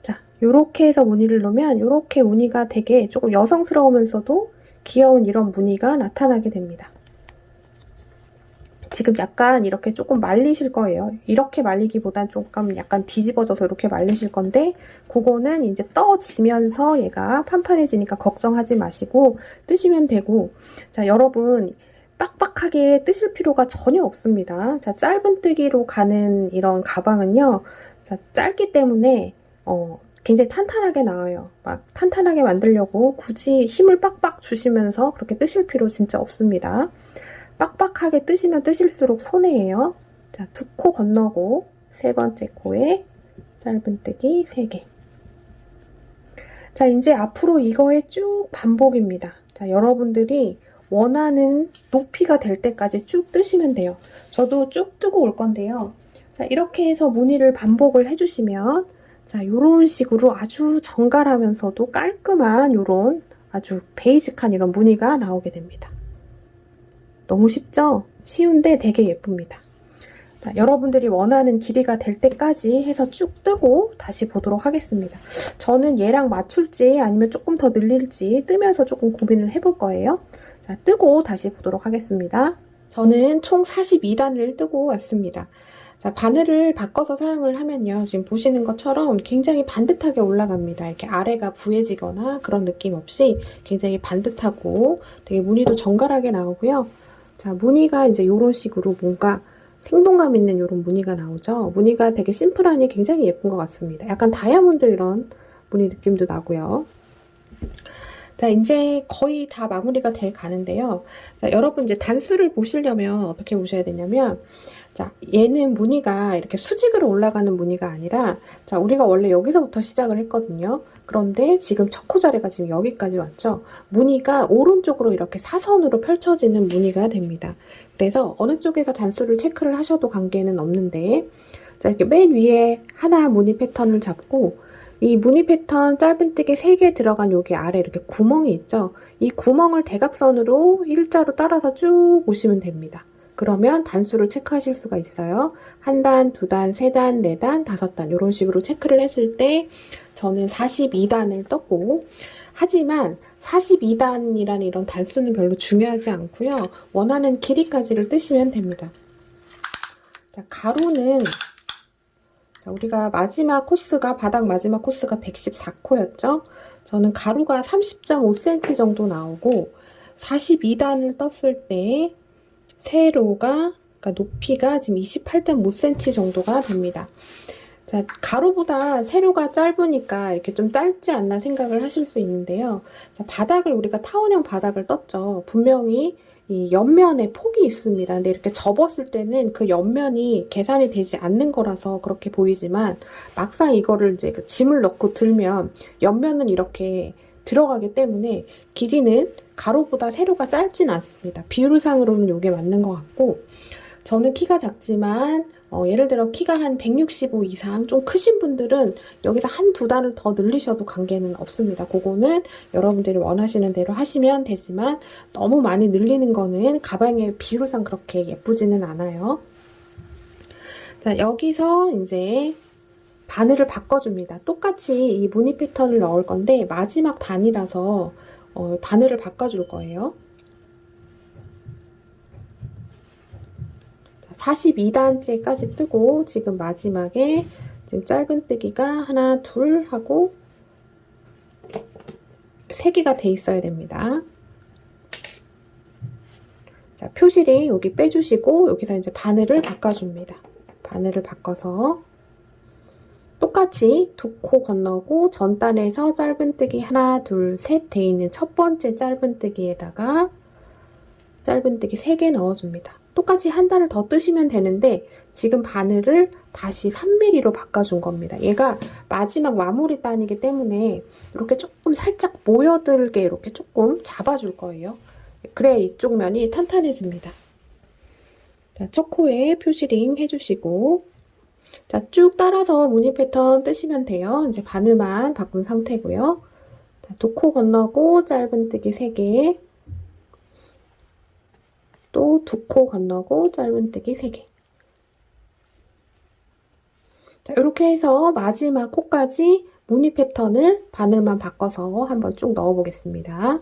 자, 요렇게 해서 무늬를 놓으면 요렇게 무늬가 되게 조금 여성스러우면서도 귀여운 이런 무늬가 나타나게 됩니다. 지금 약간 이렇게 조금 말리실 거예요. 이렇게 말리기보단 조금 약간 뒤집어져서 이렇게 말리실 건데 그거는 이제 떠지면서 얘가 판판해지니까 걱정하지 마시고 뜨시면 되고 자, 여러분 빡빡하게 뜨실 필요가 전혀 없습니다. 자, 짧은뜨기로 가는 이런 가방은요. 자, 짧기 때문에 굉장히 탄탄하게 나와요. 막 탄탄하게 만들려고 굳이 힘을 빡빡 주시면서 그렇게 뜨실 필요 진짜 없습니다. 빡빡하게 뜨시면 뜨실수록 손해예요. 자, 두 코 건너고 세 번째 코에 짧은뜨기 3개. 자, 이제 앞으로 이거의 쭉 반복입니다. 자, 여러분들이 원하는 높이가 될 때까지 쭉 뜨시면 돼요. 저도 쭉 뜨고 올 건데요. 자, 이렇게 해서 무늬를 반복을 해주시면 자, 요런 식으로 아주 정갈하면서도 깔끔한 요런 아주 베이직한 이런 무늬가 나오게 됩니다. 너무 쉽죠? 쉬운데 되게 예쁩니다. 자, 여러분들이 원하는 길이가 될 때까지 해서 쭉 뜨고 다시 보도록 하겠습니다. 저는 얘랑 맞출지 아니면 조금 더 늘릴지 뜨면서 조금 고민을 해볼 거예요. 자, 뜨고 다시 보도록 하겠습니다. 저는 총 42단을 뜨고 왔습니다. 자, 바늘을 바꿔서 사용을 하면요. 지금 보시는 것처럼 굉장히 반듯하게 올라갑니다. 이렇게 아래가 부해지거나 그런 느낌 없이 굉장히 반듯하고 되게 무늬도 정갈하게 나오고요. 자, 무늬가 이제 이런 식으로 뭔가 생동감 있는 이런 무늬가 나오죠. 무늬가 되게 심플하니 굉장히 예쁜 것 같습니다. 약간 다이아몬드 이런 무늬 느낌도 나고요. 자, 이제 거의 다 마무리가 돼 가는데요. 자, 여러분 이제 단수를 보시려면 어떻게 보셔야 되냐면 자, 얘는 무늬가 이렇게 수직으로 올라가는 무늬가 아니라 자, 우리가 원래 여기서부터 시작을 했거든요. 그런데 지금 첫 코 자리가 지금 여기까지 왔죠. 무늬가 오른쪽으로 이렇게 사선으로 펼쳐지는 무늬가 됩니다. 그래서 어느 쪽에서 단수를 체크를 하셔도 관계는 없는데 자, 이렇게 맨 위에 하나 무늬 패턴을 잡고 이 무늬 패턴 짧은뜨기 3개 들어간 여기 아래 이렇게 구멍이 있죠. 이 구멍을 대각선으로 일자로 따라서 쭉 오시면 됩니다. 그러면 단수를 체크하실 수가 있어요. 한 단, 두 단, 세 단, 네 단, 다섯 단 이런 식으로 체크를 했을 때 저는 42단을 떴고 하지만 42단이라는 이런 단수는 별로 중요하지 않고요. 원하는 길이까지를 뜨시면 됩니다. 자, 가로는 자, 우리가 마지막 코스가 바닥 마지막 코스가 114코였죠. 저는 가로가 30.5cm 정도 나오고 42단을 떴을 때 세로가 그러니까 높이가 지금 28.5cm 정도가 됩니다. 자, 가로보다 세로가 짧으니까 이렇게 좀 짧지 않나 생각을 하실 수 있는데요. 자, 바닥을 우리가 타원형 바닥을 떴죠. 분명히 이 옆면에 폭이 있습니다. 근데 이렇게 접었을 때는 그 옆면이 계산이 되지 않는 거라서 그렇게 보이지만 막상 이거를 이제 그 짐을 넣고 들면 옆면은 이렇게 들어가기 때문에 길이는 가로보다 세로가 짧진 않습니다. 비율상으로는 이게 맞는 것 같고, 저는 키가 작지만 예를 들어 키가 한 165 이상 좀 크신 분들은 여기서 한두 단을 더 늘리셔도 관계는 없습니다. 그거는 여러분들이 원하시는 대로 하시면 되지만 너무 많이 늘리는 거는 가방의 비율상 그렇게 예쁘지는 않아요. 자, 여기서 이제 바늘을 바꿔줍니다. 똑같이 이 무늬 패턴을 넣을 건데 마지막 단이라서 바늘을 바꿔줄 거예요. 42단째까지 뜨고 지금 마지막에 지금 짧은뜨기가 하나, 둘 하고 3개가 돼 있어야 됩니다. 자, 표시를 여기 빼주시고 여기서 이제 바늘을 바꿔줍니다. 바늘을 바꿔서 똑같이 두 코 건너고 전단에서 짧은뜨기 하나, 둘, 셋 돼 있는 첫 번째 짧은뜨기에다가 짧은뜨기 3개 넣어줍니다. 똑같이 한 단을 더 뜨시면 되는데 지금 바늘을 다시 3mm로 바꿔준 겁니다. 얘가 마지막 마무리 단이기 때문에 이렇게 조금 살짝 모여들게 이렇게 조금 잡아줄 거예요. 그래야 이쪽 면이 탄탄해집니다. 자, 첫 코에 표시링 해주시고, 자, 쭉 따라서 무늬 패턴 뜨시면 돼요. 이제 바늘만 바꾼 상태고요. 두 코 건너고 짧은뜨기 3개, 또 두 코 건너고 짧은뜨기 3개. 자, 이렇게 해서 마지막 코까지 무늬 패턴을 바늘만 바꿔서 한번 쭉 넣어 보겠습니다.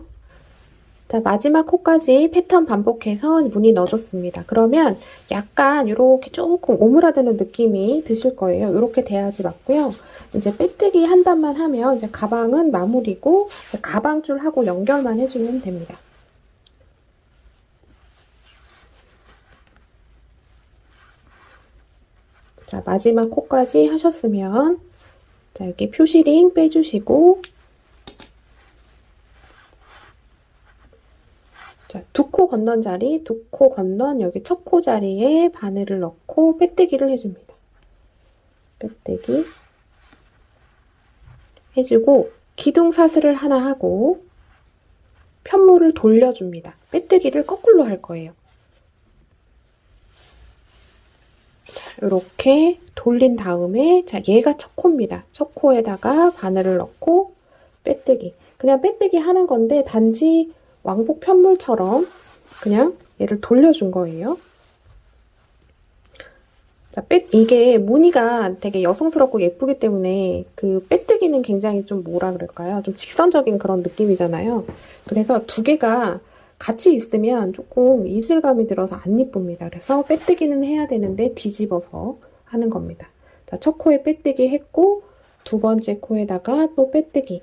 자, 마지막 코까지 패턴 반복해서 무늬 넣어줬습니다. 그러면 약간 이렇게 조금 오므라드는 느낌이 드실 거예요. 이렇게 돼야지 맞고요. 이제 빼뜨기 한 단만 하면 이제 가방은 마무리고 가방줄하고 연결만 해주면 됩니다. 자, 마지막 코까지 하셨으면 자, 여기 표시링 빼주시고, 자, 두 코 건넌 자리, 두 코 건넌 여기 첫 코 자리에 바늘을 넣고 빼뜨기를 해줍니다. 빼뜨기 해주고 기둥사슬을 하나 하고 편물을 돌려줍니다. 빼뜨기를 거꾸로 할 거예요. 이렇게 돌린 다음에 자, 얘가 첫 코입니다. 첫 코에다가 바늘을 넣고 빼뜨기. 그냥 빼뜨기 하는 건데 단지 왕복 편물처럼 그냥 얘를 돌려준 거예요. 자, 이게 무늬가 되게 여성스럽고 예쁘기 때문에 그 빼뜨기는 굉장히 좀 뭐라 그럴까요? 좀 직선적인 그런 느낌이잖아요. 그래서 두 개가 같이 있으면 조금 이질감이 들어서 안 예쁩니다. 그래서 빼뜨기는 해야 되는데 뒤집어서 하는 겁니다. 자, 첫 코에 빼뜨기 했고 두 번째 코에다가 또 빼뜨기.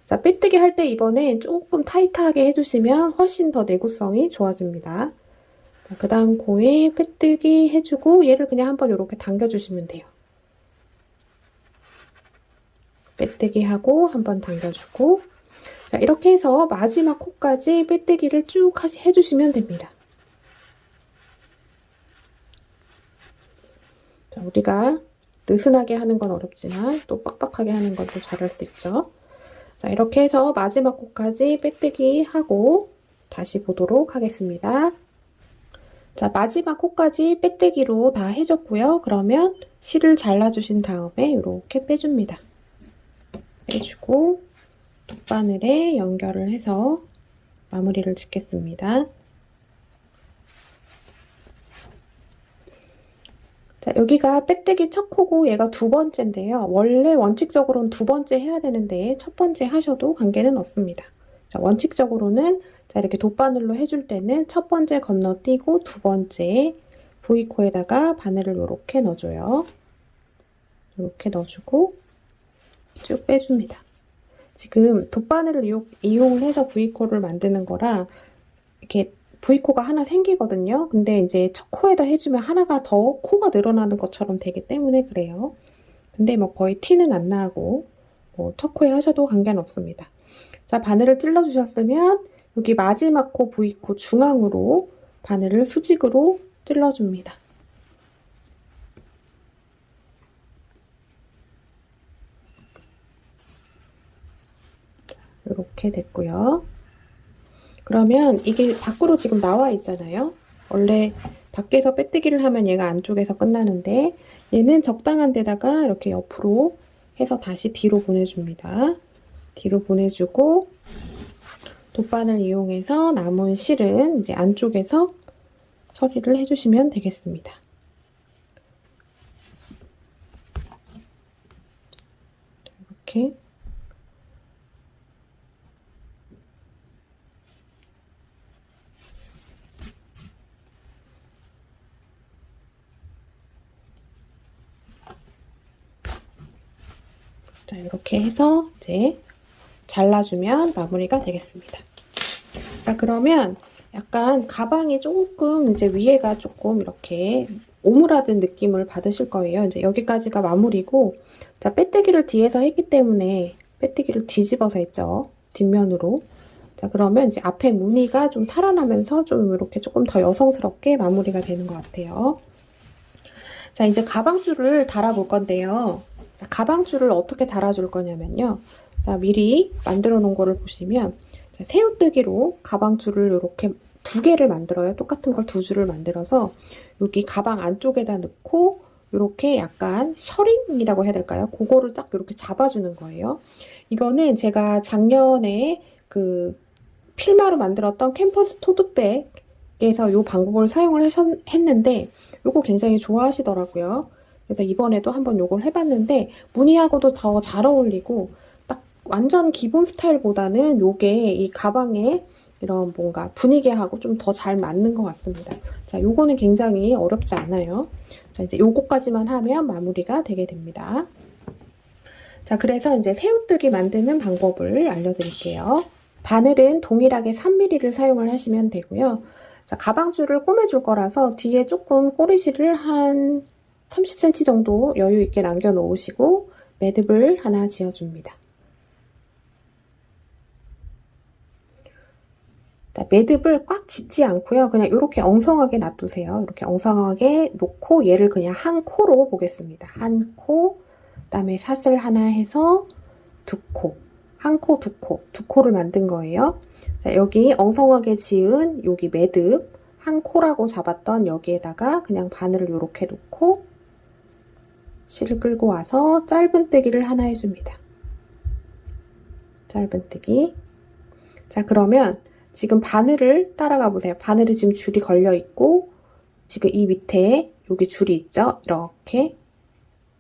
자, 빼뜨기 할 때 이번에 조금 타이트하게 해주시면 훨씬 더 내구성이 좋아집니다. 그 다음 코에 빼뜨기 해주고 얘를 그냥 한번 이렇게 당겨주시면 돼요. 빼뜨기 하고 한번 당겨주고, 자, 이렇게 해서 마지막 코까지 빼뜨기를 쭉 해주시면 됩니다. 자, 우리가 느슨하게 하는 건 어렵지만 또 빡빡하게 하는 건 또 잘할 수 있죠. 자, 이렇게 해서 마지막 코까지 빼뜨기 하고 다시 보도록 하겠습니다. 자, 마지막 코까지 빼뜨기로 다 해줬고요. 그러면 실을 잘라주신 다음에 이렇게 빼줍니다. 빼주고 돗바늘에 연결을 해서 마무리를 짓겠습니다. 자, 여기가 빼뜨기 첫 코고 얘가 두 번째인데요. 원래 원칙적으로는 두 번째 해야 되는데 첫 번째 하셔도 관계는 없습니다. 자, 원칙적으로는 자, 이렇게 돗바늘로 해줄 때는 첫 번째 건너뛰고 두 번째 V코에다가 바늘을 이렇게 넣어줘요. 이렇게 넣어주고 쭉 빼줍니다. 지금 돗바늘을 이용을 해서 V코를 만드는 거라 이렇게 V코가 하나 생기거든요. 근데 이제 첫 코에다 해주면 하나가 더 코가 늘어나는 것처럼 되기 때문에 그래요. 근데 뭐 거의 티는 안 나고 뭐 터코에 하셔도 관계없습니다. 자, 바늘을 찔러 주셨으면 여기 마지막 코 V코 중앙으로 바늘을 수직으로 찔러 줍니다. 이렇게 됐고요. 그러면 이게 밖으로 지금 나와 있잖아요. 원래 밖에서 빼뜨기를 하면 얘가 안쪽에서 끝나는데 얘는 적당한 데다가 이렇게 옆으로 해서 다시 뒤로 보내줍니다. 뒤로 보내주고 돗바늘 이용해서 남은 실은 이제 안쪽에서 처리를 해주시면 되겠습니다. 이렇게 자, 이렇게 해서 이제 잘라주면 마무리가 되겠습니다. 자, 그러면 약간 가방이 조금 이제 위에가 조금 이렇게 오므라든 느낌을 받으실 거예요. 이제 여기까지가 마무리고, 자, 빼뜨기를 뒤에서 했기 때문에 빼뜨기를 뒤집어서 했죠. 뒷면으로. 자, 그러면 이제 앞에 무늬가 좀 살아나면서 좀 이렇게 조금 더 여성스럽게 마무리가 되는 것 같아요. 자, 이제 가방줄을 달아볼 건데요. 자, 가방줄을 어떻게 달아줄 거냐면요. 자, 미리 만들어 놓은 거를 보시면, 자, 새우뜨기로 가방줄을 이렇게 2개를 만들어요. 똑같은 걸 2줄을 만들어서 여기 가방 안쪽에다 넣고 이렇게 약간 셔링이라고 해야 될까요? 그거를 딱 이렇게 잡아주는 거예요. 이거는 제가 작년에 그 필마로 만들었던 캠퍼스 토트백에서 이 방법을 사용을 했는데 이거 굉장히 좋아하시더라고요. 그래서 이번에도 한번 이걸 해봤는데 무늬하고도 더 잘 어울리고 딱 완전 기본 스타일보다는 요게 이 가방에 이런 뭔가 분위기하고 좀 더 잘 맞는 것 같습니다. 자, 요거는 굉장히 어렵지 않아요. 자, 이제 요거까지만 하면 마무리가 되게 됩니다. 자, 그래서 이제 새우뜨기 만드는 방법을 알려드릴게요. 바늘은 동일하게 3mm를 사용을 하시면 되고요. 자, 가방줄을 꼬매줄 거라서 뒤에 조금 꼬리실을 한 30cm 정도 여유 있게 남겨 놓으시고 매듭을 하나 지어줍니다. 자, 매듭을 꽉 짓지 않고요. 그냥 이렇게 엉성하게 놔두세요. 이렇게 엉성하게 놓고 얘를 그냥 한 코로 보겠습니다. 한 코, 그다음에 사슬 하나 해서 2코, 한 코, 2코, 2코를 만든 거예요. 자, 여기 엉성하게 지은 여기 매듭 한 코라고 잡았던 여기에다가 그냥 바늘을 이렇게 놓고 실을 끌고 와서 짧은뜨기를 하나 해줍니다. 짧은뜨기. 자, 그러면 지금 바늘을 따라가 보세요. 바늘이 지금 줄이 걸려 있고 지금 이 밑에 여기 줄이 있죠? 이렇게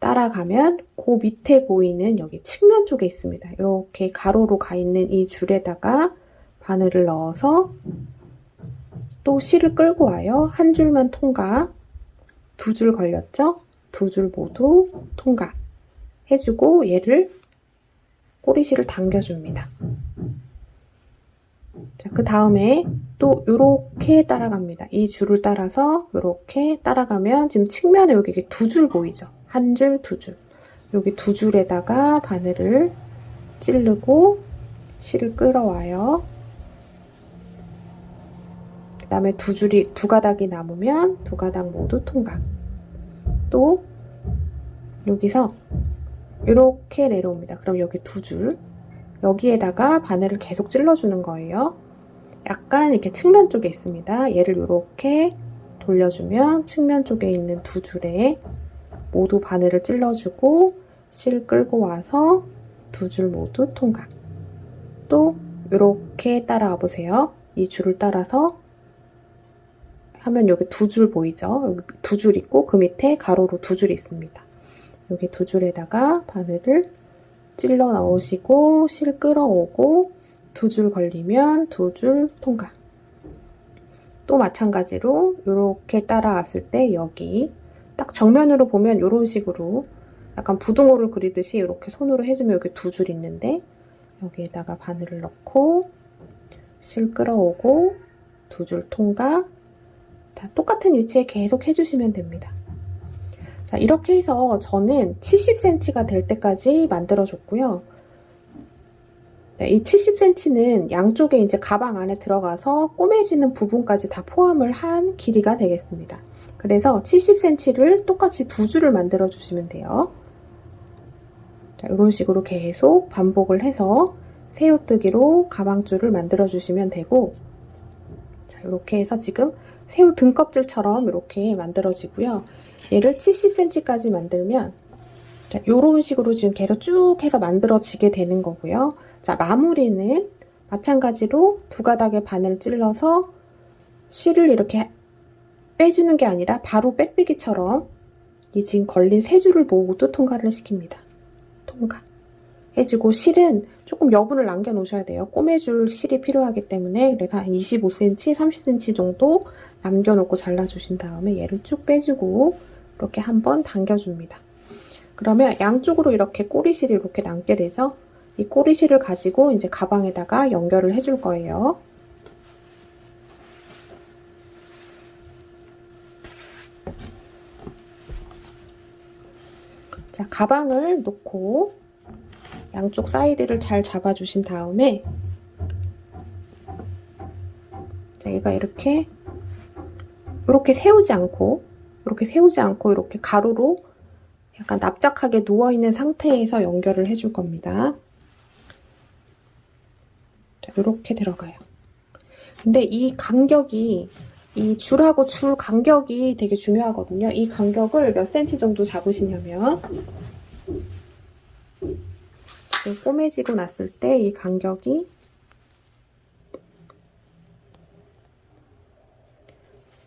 따라가면 그 밑에 보이는 여기 측면 쪽에 있습니다. 이렇게 가로로 가 있는 이 줄에다가 바늘을 넣어서 또 실을 끌고 와요. 한 줄만 통과. 2줄 걸렸죠? 2줄 모두 통과 해주고 얘를 꼬리실을 당겨줍니다. 자, 그 다음에 또 요렇게 따라갑니다. 이 줄을 따라서 요렇게 따라가면 지금 측면에 여기 2줄 보이죠? 한 줄, 2줄. 여기 2줄에다가 바늘을 찌르고 실을 끌어와요. 그 다음에 2가닥이 남으면 2가닥 모두 통과. 또 여기서 이렇게 내려옵니다. 그럼 여기 2줄. 여기에다가 바늘을 계속 찔러주는 거예요. 약간 이렇게 측면 쪽에 있습니다. 얘를 이렇게 돌려주면 측면 쪽에 있는 2줄에 모두 바늘을 찔러주고 실 끌고 와서 2줄 모두 통과. 또 이렇게 따라와 보세요. 이 줄을 따라서 하면 여기 2줄 보이죠? 여기 2줄 있고 그 밑에 가로로 2줄이 있습니다. 여기 2줄에다가 바늘을 찔러 넣으시고 실 끌어오고 2줄 걸리면 2줄 통과. 또 마찬가지로 이렇게 따라왔을 때 여기 딱 정면으로 보면 이런 식으로 약간 부등호를 그리듯이 이렇게 손으로 해주면 여기 2줄 있는데 여기에다가 바늘을 넣고 실 끌어오고 2줄 통과. 다 똑같은 위치에 계속 해주시면 됩니다. 자, 자, 이렇게 해서 저는 70cm가 될 때까지 만들어줬고요. 네, 이 70cm는 양쪽에 이제 가방 안에 들어가서 꼬매지는 부분까지 다 포함을 한 길이가 되겠습니다. 그래서 70cm를 똑같이 두 줄을 만들어 주시면 돼요. 자, 이런 식으로 계속 반복을 해서 새우뜨기로 가방줄을 만들어 주시면 되고, 자, 이렇게 해서 지금 새우 등껍질처럼 이렇게 만들어지고요. 얘를 70cm까지 만들면 자, 이런 식으로 지금 계속 쭉 해서 만들어지게 되는 거고요. 자, 마무리는 마찬가지로 두 가닥의 바늘 찔러서 실을 이렇게 빼주는 게 아니라 바로 빼뜨기처럼 이 지금 걸린 세 줄을 모두 통과를 시킵니다. 통과 해주고, 실은 조금 여분을 남겨 놓으셔야 돼요. 꼬매줄 실이 필요하기 때문에. 그래서 한 25cm, 30cm 정도 남겨 놓고 잘라 주신 다음에 얘를 쭉 빼주고 이렇게 한번 당겨줍니다. 그러면 양쪽으로 이렇게 꼬리실이 이렇게 남게 되죠. 이 꼬리실을 가지고 이제 가방에다가 연결을 해줄 거예요. 자, 가방을 놓고 양쪽 사이드를 잘 잡아주신 다음에, 자, 얘가 이렇게 세우지 않고 이렇게 가로로 약간 납작하게 누워있는 상태에서 연결을 해줄 겁니다. 자, 이렇게 들어가요. 근데 이 간격이, 이 줄하고 줄 간격이 되게 중요하거든요. 이 간격을 몇 cm 정도 잡으시냐면, 꼬매지고 났을 때 이 간격이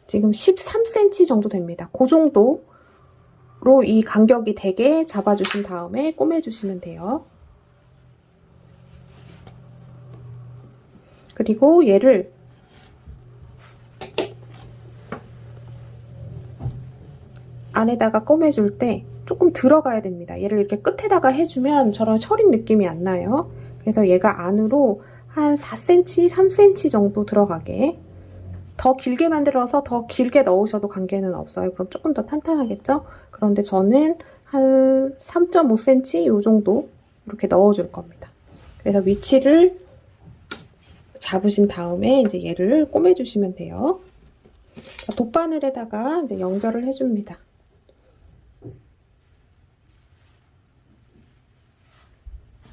지금 13cm 정도 됩니다. 그 정도로 이 간격이 되게 잡아주신 다음에 꼬매주시면 돼요. 그리고 얘를 안에다가 꼬매줄 때 조금 들어가야 됩니다. 얘를 이렇게 끝에다가 해주면 저런 셔링 느낌이 안 나요. 그래서 얘가 안으로 한 4cm, 3cm 정도 들어가게, 더 길게 만들어서 더 길게 넣으셔도 관계는 없어요. 그럼 조금 더 탄탄하겠죠? 그런데 저는 한 3.5cm 이 정도 이렇게 넣어줄 겁니다. 그래서 위치를 잡으신 다음에 이제 얘를 꼬매주시면 돼요. 돗바늘에다가 이제 연결을 해줍니다.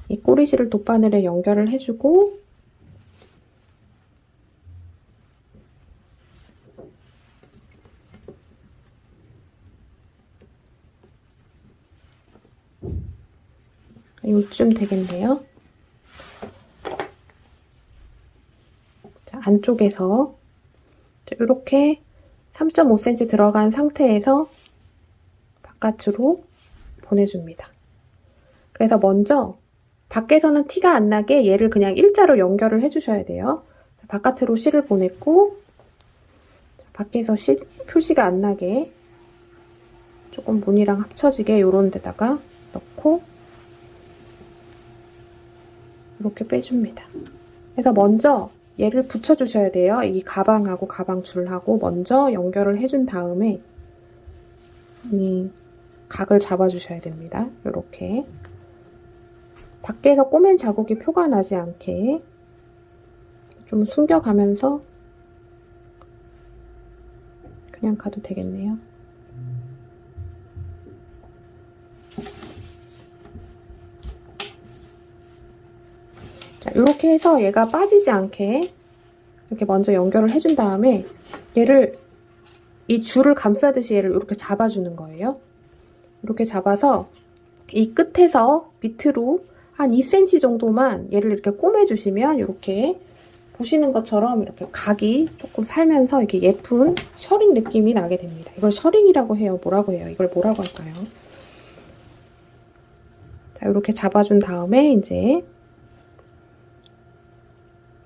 이 꼬리실을 돗바늘에 연결을 해주고, 요쯤 되겠네요. 자, 안쪽에서 이렇게 3.5cm 들어간 상태에서 바깥으로 보내줍니다. 그래서 먼저 밖에서는 티가 안 나게 얘를 그냥 일자로 연결을 해주셔야 돼요. 자, 바깥으로 실을 보냈고, 자, 밖에서 실 표시가 안 나게 조금 무늬랑 합쳐지게 요런 데다가 넣고 이렇게 빼줍니다. 그래서 먼저 얘를 붙여주셔야 돼요. 이 가방하고 가방 줄하고 먼저 연결을 해준 다음에 이 각을 잡아주셔야 됩니다. 이렇게 밖에서 꼬맨 자국이 표가 나지 않게 좀 숨겨가면서 그냥 가도 되겠네요. 자, 이렇게 해서 얘가 빠지지 않게 이렇게 먼저 연결을 해준 다음에 얘를, 이 줄을 감싸듯이 얘를 이렇게 잡아주는 거예요. 이렇게 잡아서 이 끝에서 밑으로 한 2cm 정도만 얘를 이렇게 꼬매주시면 이렇게 보시는 것처럼 이렇게 각이 조금 살면서 이렇게 예쁜 셔링 느낌이 나게 됩니다. 이걸 셔링이라고 해요? 뭐라고 해요? 이걸 뭐라고 할까요? 자, 이렇게 잡아준 다음에 이제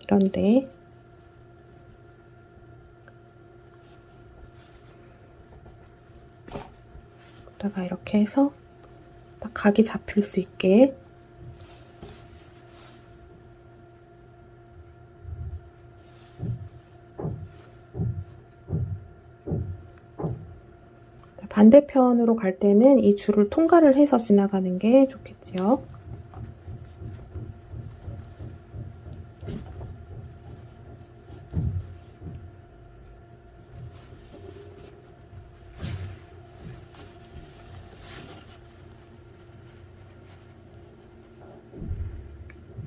이런데 다가 이렇게 해서 딱 각이 잡힐 수 있게 반대편으로 갈 때는 이 줄을 통과를 해서 지나가는 게 좋겠지요.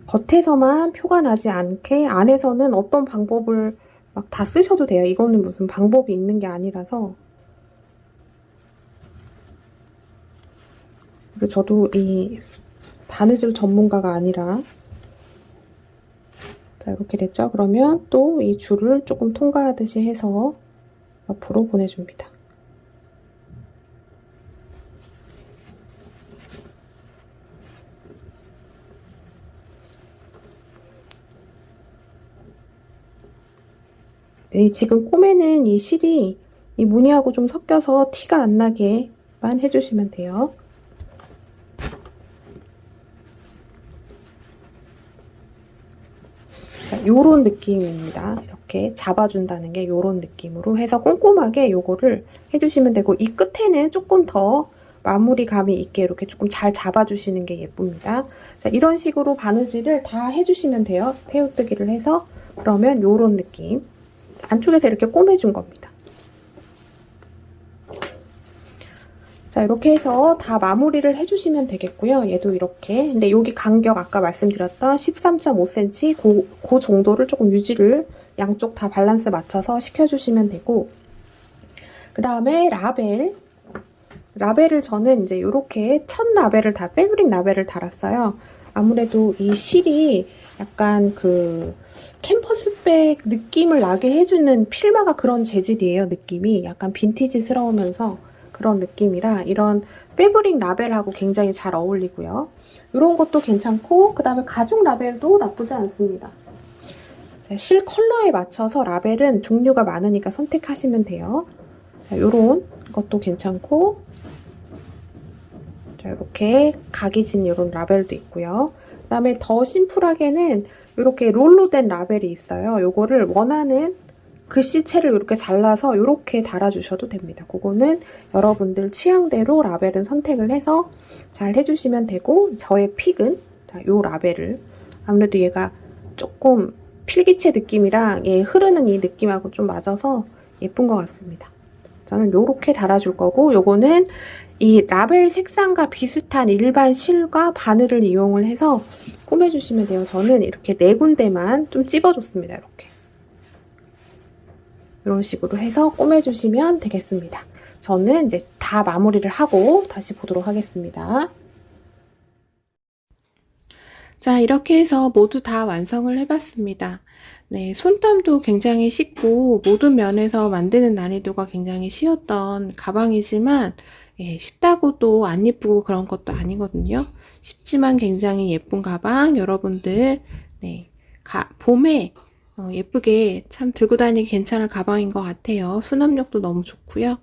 겉에서만 표가 나지 않게 안에서는 어떤 방법을 막 다 쓰셔도 돼요. 이거는 무슨 방법이 있는 게 아니라서. 그리고 저도 이 바느질 전문가가 아니라. 자, 이렇게 됐죠? 그러면 또 이 줄을 조금 통과하듯이 해서 옆으로 보내줍니다. 지금 꼬매는 이 실이 이 무늬하고 좀 섞여서 티가 안 나게만 해주시면 돼요. 자, 요런 느낌입니다. 이렇게 잡아준다는 게 요런 느낌으로 해서 꼼꼼하게 요거를 해주시면 되고, 이 끝에는 조금 더 마무리감이 있게 이렇게 조금 잘 잡아주시는 게 예쁩니다. 자, 이런 식으로 바느질을 다 해주시면 돼요. 새우뜨기를 해서. 그러면 요런 느낌. 안쪽에서 이렇게 꼬매준 겁니다. 자, 이렇게 해서 다 마무리를 해주시면 되겠고요. 얘도 이렇게. 근데 여기 간격 아까 말씀드렸던 13.5cm 그 정도를 조금 유지를 양쪽 다 밸런스 맞춰서 시켜주시면 되고, 그 다음에 라벨을 저는 이제 이렇게 첫 라벨을 다 패브릭 라벨을 달았어요. 아무래도 이 실이 약간 그 캠퍼스백 느낌을 나게 해주는 필마가 그런 재질이에요. 느낌이 약간 빈티지스러우면서 그런 느낌이라 이런 패브릭 라벨하고 굉장히 잘 어울리고요. 이런 것도 괜찮고, 그 다음에 가죽 라벨도 나쁘지 않습니다. 자, 실 컬러에 맞춰서 라벨은 종류가 많으니까 선택하시면 돼요. 자, 이런 것도 괜찮고, 자, 이렇게 각이 진 이런 라벨도 있고요. 그 다음에 더 심플하게는 이렇게 롤로 된 라벨이 있어요. 요거를 원하는 글씨체를 이렇게 잘라서 이렇게 달아주셔도 됩니다. 그거는 여러분들 취향대로 라벨은 선택을 해서 잘 해주시면 되고, 저의 픽은 자, 요 라벨을, 아무래도 얘가 조금 필기체 느낌이랑 얘 흐르는 이 느낌하고 좀 맞아서 예쁜 것 같습니다. 저는 요렇게 달아줄 거고, 요거는 이 라벨 색상과 비슷한 일반 실과 바늘을 이용을 해서 꾸며주시면 돼요. 저는 이렇게 4군데만 좀 찝어줬습니다. 이렇게. 이런 식으로 해서 꾸며주시면 되겠습니다. 저는 이제 다 마무리를 하고 다시 보도록 하겠습니다. 자, 이렇게 해서 모두 다 완성을 해봤습니다. 네, 손땀도 굉장히 쉽고 모든 면에서 만드는 난이도가 굉장히 쉬웠던 가방이지만, 예, 쉽다고 또 안 예쁘고 그런 것도 아니거든요. 쉽지만 굉장히 예쁜 가방, 여러분들 네, 봄에 예쁘게 참 들고 다니기 괜찮은 가방인 것 같아요. 수납력도 너무 좋고요.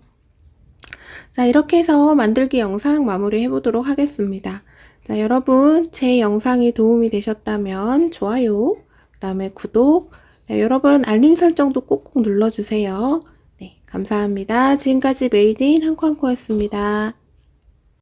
자, 이렇게 해서 만들기 영상 마무리 해보도록 하겠습니다. 자, 여러분 제 영상이 도움이 되셨다면 좋아요, 그 다음에 구독, 여러분 알림 설정도 꼭꼭 눌러주세요. 네, 감사합니다. 지금까지 메이드 인 한코한코였습니다.